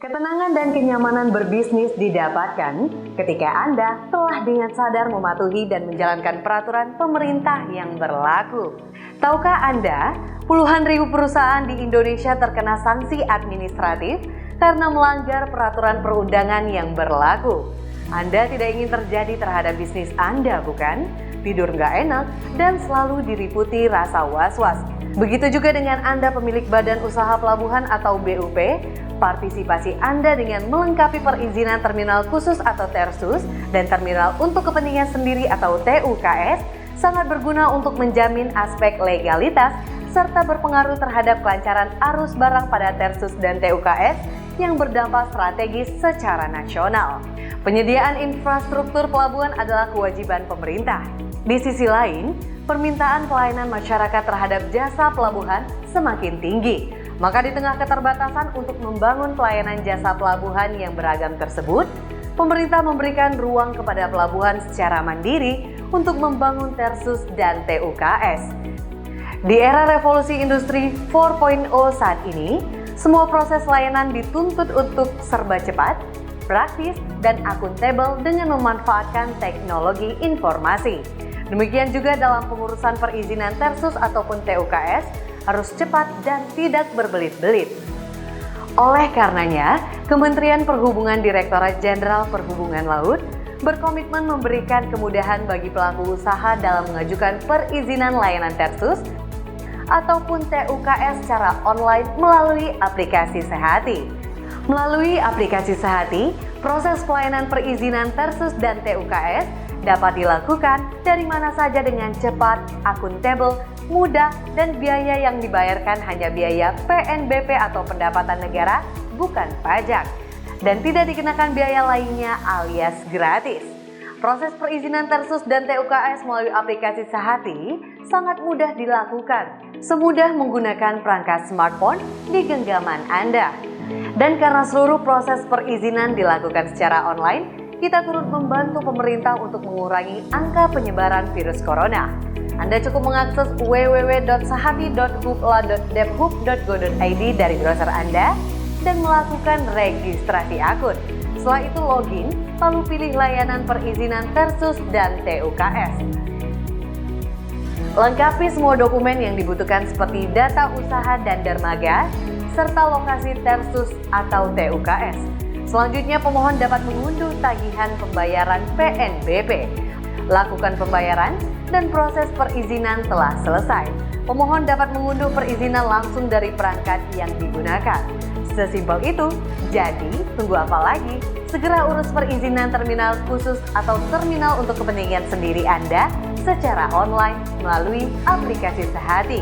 Ketenangan dan kenyamanan berbisnis didapatkan ketika Anda telah dengan sadar mematuhi dan menjalankan peraturan pemerintah yang berlaku. Tahukah Anda, puluhan ribu perusahaan di Indonesia terkena sanksi administratif karena melanggar peraturan perundangan yang berlaku. Anda tidak ingin terjadi terhadap bisnis Anda, bukan? Tidur nggak enak dan selalu diliputi rasa was-was. Begitu juga dengan Anda pemilik Badan Usaha Pelabuhan atau BUP, partisipasi Anda dengan melengkapi perizinan terminal khusus atau TERSUS dan terminal untuk kepentingan sendiri atau TUKS sangat berguna untuk menjamin aspek legalitas serta berpengaruh terhadap kelancaran arus barang pada TERSUS dan TUKS yang berdampak strategis secara nasional. Penyediaan infrastruktur pelabuhan adalah kewajiban pemerintah. Di sisi lain, permintaan pelayanan masyarakat terhadap jasa pelabuhan semakin tinggi. Maka di tengah keterbatasan untuk membangun pelayanan jasa pelabuhan yang beragam tersebut, pemerintah memberikan ruang kepada pelabuhan secara mandiri untuk membangun TERSUS dan TUKS. Di era revolusi industri 4.0 saat ini, semua proses layanan dituntut untuk serba cepat, praktis, dan akuntabel dengan memanfaatkan teknologi informasi. Demikian juga dalam pengurusan perizinan TERSUS ataupun TUKS harus cepat dan tidak berbelit-belit. Oleh karenanya, Kementerian Perhubungan Direktorat Jenderal Perhubungan Laut berkomitmen memberikan kemudahan bagi pelaku usaha dalam mengajukan perizinan layanan TERSUS ataupun TUKS secara online melalui aplikasi Sehati. Melalui aplikasi Sehati, proses pelayanan perizinan TERSUS dan TUKS dapat dilakukan dari mana saja dengan cepat, akuntabel, mudah, dan biaya yang dibayarkan hanya biaya PNBP atau pendapatan negara, bukan pajak. Dan tidak dikenakan biaya lainnya alias gratis. Proses perizinan TERSUS dan TUKS melalui aplikasi Sehati sangat mudah dilakukan, semudah menggunakan perangkat smartphone di genggaman Anda. Dan karena seluruh proses perizinan dilakukan secara online, kita turut membantu pemerintah untuk mengurangi angka penyebaran virus corona. Anda cukup mengakses www.sehati.hubla.debhub.go.id dari browser Anda dan melakukan registrasi akun. Setelah itu login, lalu pilih layanan perizinan TERSUS dan TUKS. Lengkapi semua dokumen yang dibutuhkan seperti data usaha dan dermaga, serta lokasi TERSUS atau TUKS. Selanjutnya, pemohon dapat mengunduh tagihan pembayaran PNBP. Lakukan pembayaran dan proses perizinan telah selesai. Pemohon dapat mengunduh perizinan langsung dari perangkat yang digunakan. Sesimpel itu, jadi tunggu apa lagi? Segera urus perizinan terminal khusus atau terminal untuk kepentingan sendiri Anda secara online melalui aplikasi Sehati.